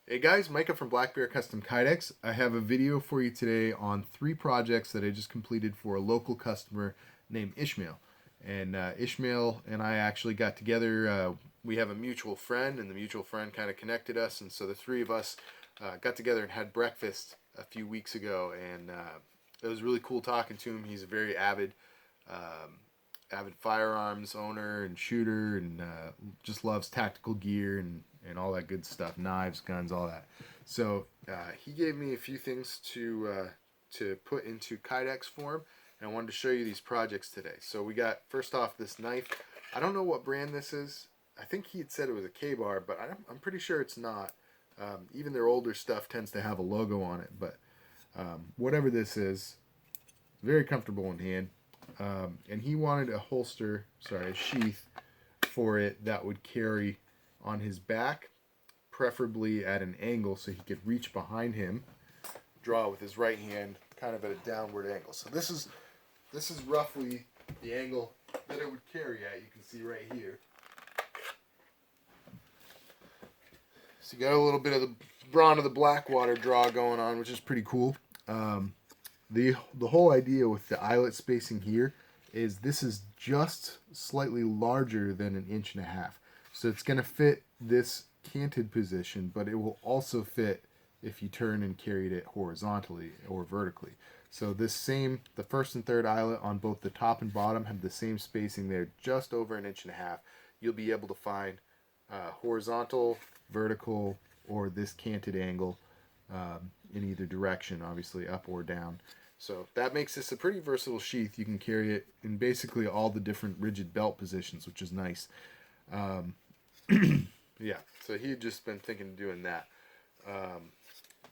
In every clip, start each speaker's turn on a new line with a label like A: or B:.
A: Hey guys, Micah from Black Bear Custom Kydex. I have a video for you today on 3 projects that I just completed for a local customer named Ishmael. And Ishmael and I actually got together. We have a mutual friend, and the mutual friend kind of connected us. And so the three of us got together and had breakfast a few weeks ago. And it was really cool talking to him. He's a very avid firearms owner and shooter, and just loves tactical gear and all that good stuff, knives, guns, all that. So he gave me a few things to put into Kydex form, and I wanted to show you these projects today. So we got, first off, this knife. I don't know what brand this is. I think he had said it was a K-bar, but I'm pretty sure it's not. Even their older stuff tends to have a logo on it, but whatever this is, very comfortable in hand. And he wanted a holster, sorry, a sheath for it that would carry on his back, preferably at an angle so he could reach behind him, draw with his right hand, kind of at a downward angle. So this is roughly the angle that it would carry at. You can see right here. So you got a little bit of the brawn of the Blackwater draw going on, which is pretty cool. The whole idea with the eyelet spacing here is this is just slightly larger than 1.5 inches. So it's going to fit this canted position, but it will also fit if you turn and carried it horizontally or vertically. So the first and third eyelet on both the top and bottom have the same spacing there, just over 1.5 inches. You'll be able to find horizontal, vertical, or this canted angle in either direction, obviously up or down. So that makes this a pretty versatile sheath. You can carry it in basically all the different rigid belt positions, which is nice. Yeah, so he had just been thinking of doing that.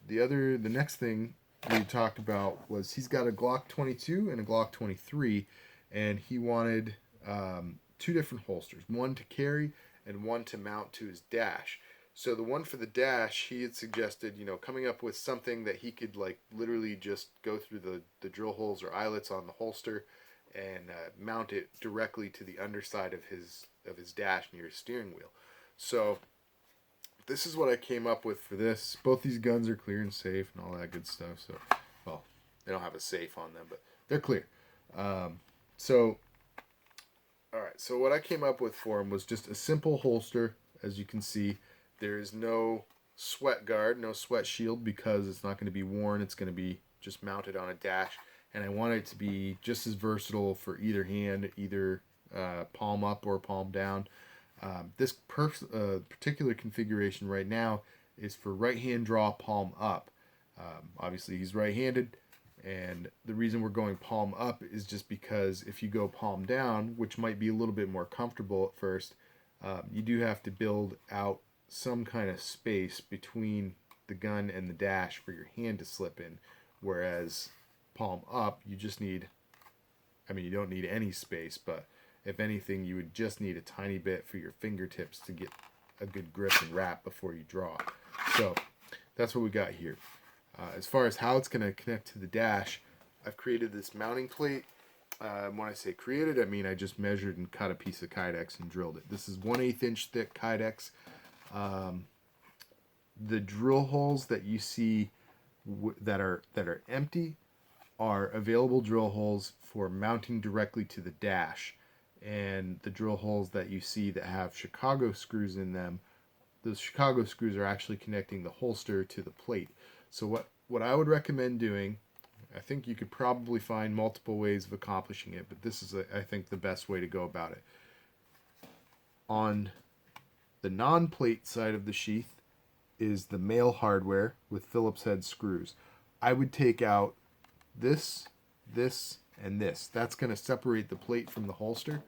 A: The next thing we talked about was he's got a Glock 22 and a Glock 23, and he wanted 2 different holsters, one to carry and one to mount to his dash. So the one for the dash, he had suggested, coming up with something that he could like literally just go through the drill holes or eyelets on the holster and mount it directly to the underside of his dash near his steering wheel. So this is what I came up with for this. Both these guns are clear and safe and all that good stuff. So, well, they don't have a safe on them, but they're clear. So, all right. So what I came up with for him was just a simple holster. As you can see, there is no sweat guard, no sweat shield, because it's not going to be worn. It's going to be just mounted on a dash. And I want it to be just as versatile for either hand, either palm up or palm down. This particular configuration right now is for right hand draw, palm up. Obviously, he's right-handed, and the reason we're going palm up is just because if you go palm down, which might be a little bit more comfortable at first, you do have to build out some kind of space between the gun and the dash for your hand to slip in, whereas palm up, you don't need any space, but if anything, you would just need a tiny bit for your fingertips to get a good grip and wrap before you draw. So that's what we got here. As far as how it's going to connect to the dash, I've created this mounting plate. When I say created, I mean I just measured and cut a piece of Kydex and drilled it. This is 1/8 inch thick Kydex. The drill holes that you see that are empty are available drill holes for mounting directly to the dash, and the drill holes that you see that have Chicago screws in them, those Chicago screws are actually connecting the holster to the plate. So what I would recommend doing, I think you could probably find multiple ways of accomplishing it, but this is I think the best way to go about it. On the non-plate side of the sheath is the male hardware with Phillips head screws. I would take out this, and this. That's going to separate the plate from the holster.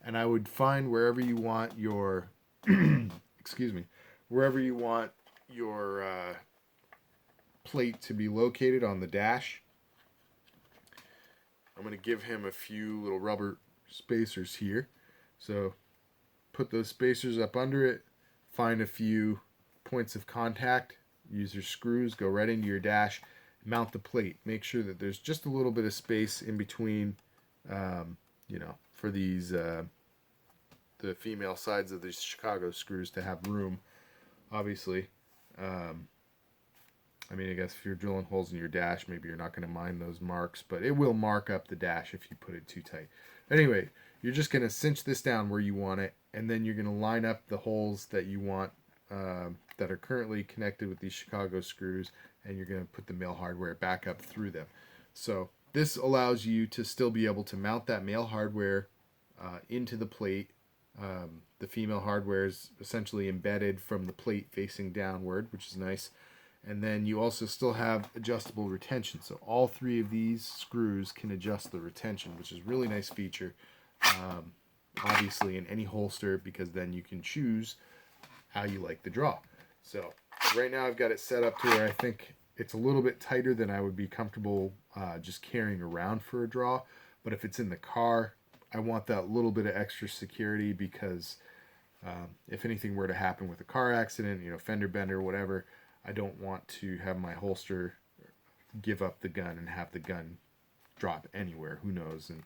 A: And I would find wherever you want your, excuse me, wherever you want your plate to be located on the dash. I'm going to give him a few little rubber spacers here. So put those spacers up under it, find a few points of contact, use your screws, go right into your dash, mount the plate. Make sure that there's just a little bit of space in between, for these the female sides of these Chicago screws to have room, obviously. I mean, I guess if you're drilling holes in your dash, maybe you're not going to mind those marks, but it will mark up the dash if you put it too tight. Anyway, you're just going to cinch this down where you want it, and then you're going to line up the holes that you want that are currently connected with these Chicago screws, and you're going to put the male hardware back up through them. So this allows you to still be able to mount that male hardware into the plate. The female hardware is essentially embedded from the plate facing downward, which is nice. And then you also still have adjustable retention. So all three of these screws can adjust the retention, which is a really nice feature. Obviously in any holster, because then you can choose how you like the draw. So right now I've got it set up to where I think it's a little bit tighter than I would be comfortable just carrying around for a draw. But if it's in the car, I want that little bit of extra security because if anything were to happen with a car accident, fender bender, whatever, I don't want to have my holster give up the gun and have the gun drop anywhere. Who knows? And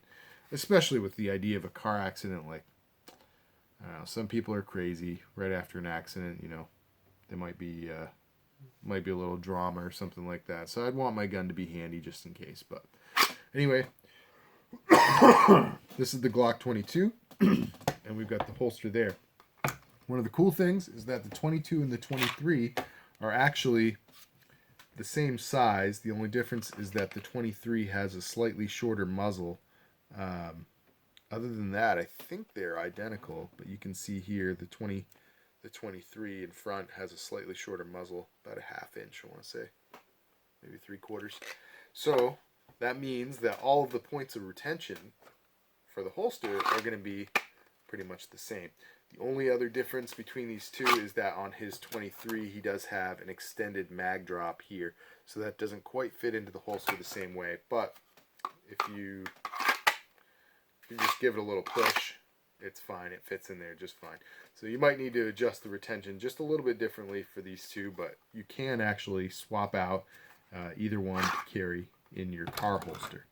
A: especially with the idea of a car accident, like, I don't know, some people are crazy right after an accident, there might be a little drama or something like that. So I'd want my gun to be handy just in case. But anyway, this is the Glock 22, and we've got the holster there. One of the cool things is that the 22 and the 23 are actually the same size. The only difference is that the 23 has a slightly shorter muzzle. Other than that, I think they're identical, but you can see here the 23 in front has a slightly shorter muzzle, about a ½ inch, I want to say, maybe 3/4. So that means that all of the points of retention for the holster are going to be pretty much the same. The only other difference between these two is that on his 23 he does have an extended mag drop here, so that doesn't quite fit into the holster the same way. But if you just give it a little push, it's fine. It fits in there just fine. So you might need to adjust the retention just a little bit differently for these two, but you can actually swap out either one to carry in your car holster.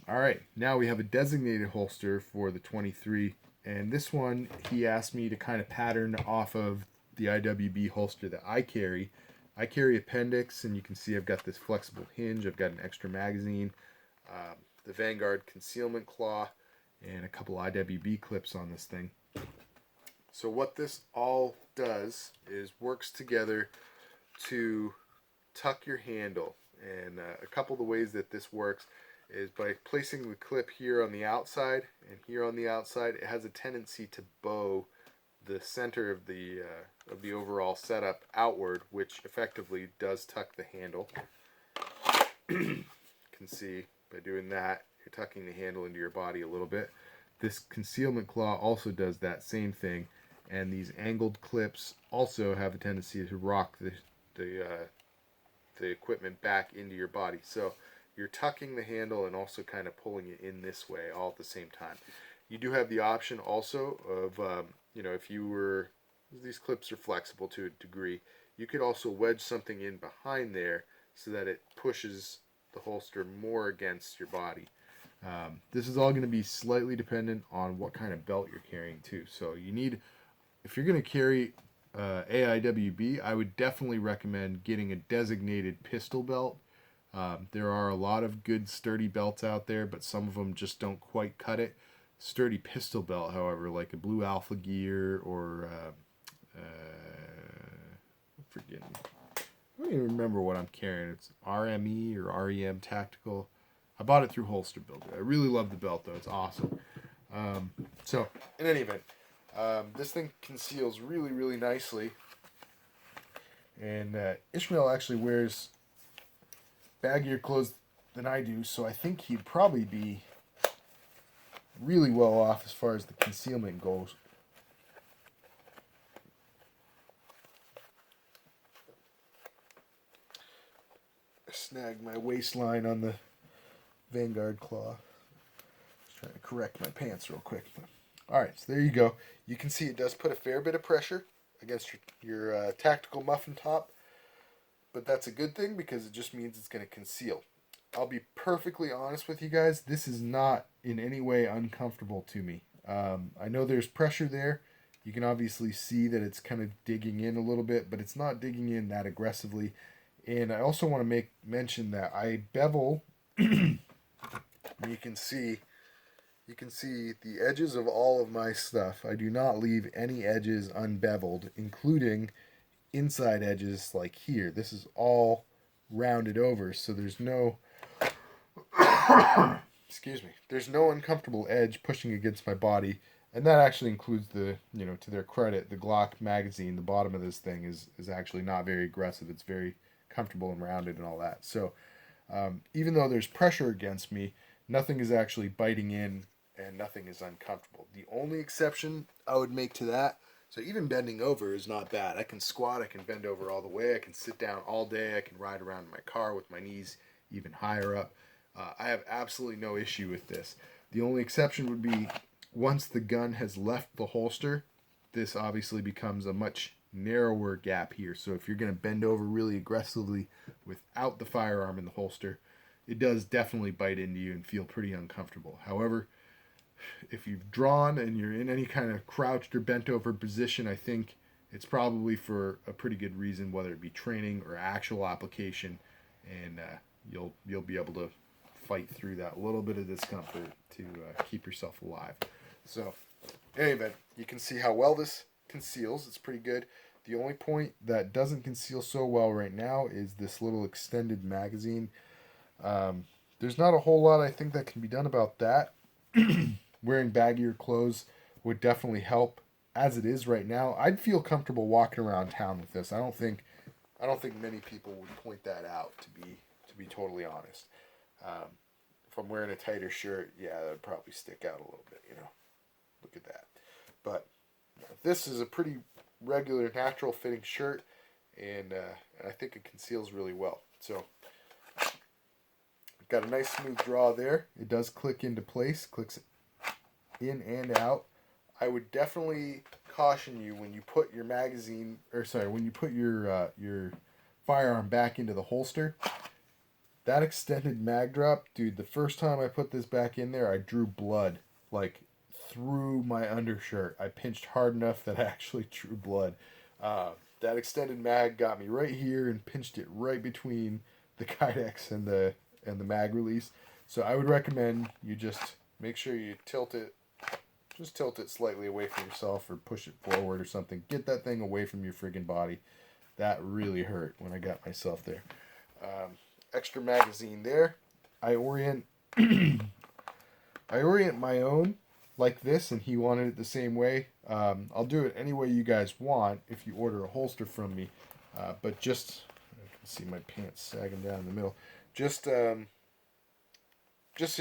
A: All right, now we have a designated holster for the 23, and this one he asked me to kind of pattern off of the IWB holster that I carry. I carry appendix, and you can see I've got this flexible hinge. I've got an extra magazine, the Vanguard concealment claw, and a couple IWB clips on this thing. So what this all does is works together to tuck your handle. And a couple of the ways that this works is by placing the clip here on the outside and here on the outside. It has a tendency to bow the center of the overall setup outward, which effectively does tuck the handle. You can see by doing that, you're tucking the handle into your body a little bit. This concealment claw also does that same thing, and these angled clips also have a tendency to rock the equipment back into your body. So you're tucking the handle and also kind of pulling it in this way all at the same time. You do have the option also of, if you were, these clips are flexible to a degree, you could also wedge something in behind there so that it pushes the holster more against your body. This is all going to be slightly dependent on what kind of belt you're carrying too. So you need, if you're going to carry AIWB, I would definitely recommend getting a designated pistol belt. There are a lot of good sturdy belts out there, but some of them just don't quite cut it. Sturdy pistol belt, however, like a Blue Alpha Gear or I don't even remember what I'm carrying. It's RME or REM Tactical. I bought it through Holster Builder. I really love the belt though. It's awesome. So in any event, this thing conceals really, really nicely. And Ishmael actually wears baggier clothes than I do, so I think he'd probably be really well off as far as the concealment goes. I snagged my waistline on the Vanguard claw. Just trying to correct my pants real quick. Alright, so there you go. You can see it does put a fair bit of pressure against your tactical muffin top, but that's a good thing because it just means it's going to conceal. I'll be perfectly honest with you guys, this is not in any way uncomfortable to me. I know there's pressure there, You can obviously see that it's kind of digging in a little bit, but it's not digging in that aggressively. And I also want to make mention that I bevel. You can see the edges of all of my stuff. I do not leave any edges unbeveled, including inside edges like here. This is all rounded over, so there's no excuse me. There's no uncomfortable edge pushing against my body. And that actually includes the, to their credit, the Glock magazine. The bottom of this thing is actually not very aggressive. It's very comfortable and rounded and all that. So even though there's pressure against me, nothing is actually biting in and nothing is uncomfortable. The only exception I would make to that, so even bending over is not bad. I can squat, I can bend over all the way, I can sit down all day, I can ride around in my car with my knees even higher up. I have absolutely no issue with this. The only exception would be once the gun has left the holster, this obviously becomes a much narrower gap here. So if you're going to bend over really aggressively without the firearm in the holster, it does definitely bite into you and feel pretty uncomfortable. However, if you've drawn and you're in any kind of crouched or bent over position, I think it's probably for a pretty good reason, whether it be training or actual application, and you'll be able to fight through that little bit of discomfort to keep yourself alive. So, in any event, you can see how well this conceals. It's pretty good. The only point that doesn't conceal so well right now is this little extended magazine. There's not a whole lot I think that can be done about that. Wearing baggier clothes would definitely help. As it is right now, I'd feel comfortable walking around town with this. I don't think many people would point that out, to be totally honest. If I'm wearing a tighter shirt, yeah, that would probably stick out a little bit, Look at that. But this is a pretty regular, natural fitting shirt, and I think it conceals really well. So, got a nice smooth draw there. It does click into place, clicks in and out. I would definitely caution you when you put your when you put your firearm back into the holster. That extended mag drop, dude, the first time I put this back in there, I drew blood, like, through my undershirt. I pinched hard enough that I actually drew blood. That extended mag got me right here and pinched it right between the Kydex and the mag release. So I would recommend you just make sure you tilt it slightly away from yourself or push it forward or something. Get that thing away from your friggin' body. That really hurt when I got myself there. Extra magazine there. I orient my own like this, and he wanted it the same way. I'll do it any way you guys want if you order a holster from me. But just, I can see my pants sagging down in the middle. Just so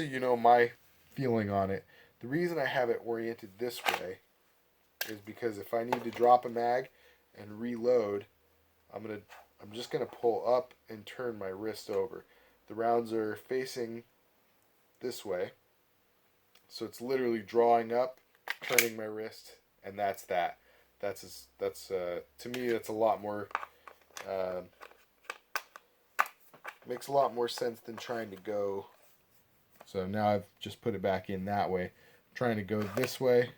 A: you know my feeling on it. The reason I have it oriented this way is because if I need to drop a mag and reload, I'm just gonna pull up and turn my wrist over. The rounds are facing this way, so it's literally drawing up, turning my wrist, and that's that. That's to me that's a lot more makes a lot more sense than trying to go. So now I've just put it back in that way. Trying to go this way.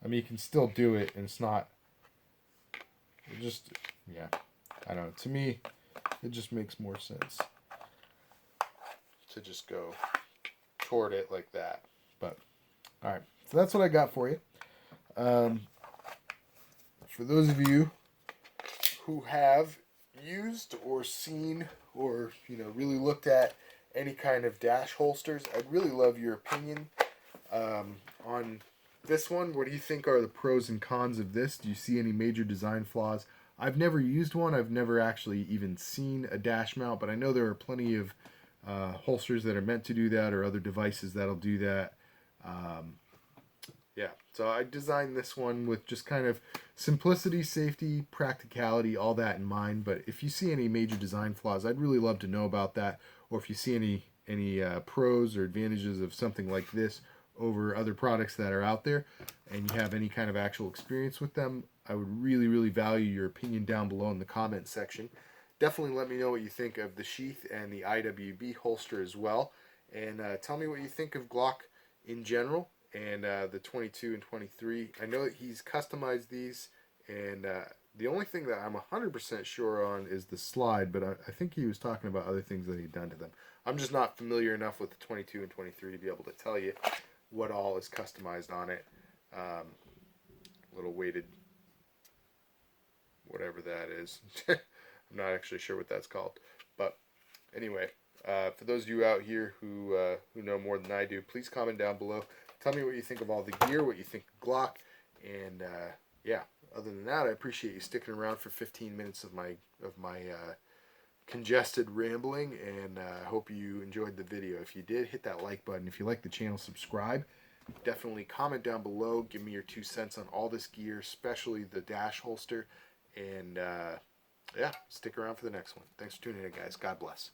A: I mean, you can still do it, and it's not. Yeah. I don't know. To me, it just makes more sense to just go toward it like that. But, alright. So that's what I got for you. For those of you who have used or seen or, really looked at any kind of dash holsters, I'd really love your opinion on this one. What do you think are the pros and cons of this? Do you see any major design flaws? I've never used one. I've never actually even seen a dash mount, but I know there are plenty of holsters that are meant to do that or other devices that'll do that. Yeah, so I designed this one with just kind of simplicity, safety, practicality, all that in mind. But if you see any major design flaws, I'd really love to know about that. Or if you see any pros or advantages of something like this over other products that are out there, and you have any kind of actual experience with them, I would really, really value your opinion down below in the comment section. Definitely let me know what you think of the sheath and the IWB holster as well. And tell me what you think of Glock in general. and the 22 and 23. I know that he's customized these, and the only thing that I'm 100% sure on is the slide, but I think he was talking about other things that he'd done to them. I'm just not familiar enough with the 22 and 23 to be able to tell you what all is customized on it. Little weighted, whatever that is. I'm not actually sure what that's called. But anyway, for those of you out here who know more than I do, please comment down below. Tell me what you think of all the gear, what you think of Glock, and yeah. Other than that, I appreciate you sticking around for 15 minutes of my congested rambling, and I hope you enjoyed the video. If you did, hit that like button. If you like the channel, subscribe. Definitely comment down below. Give me your 2 cents on all this gear, especially the dash holster. And yeah, stick around for the next one. Thanks for tuning in, guys. God bless.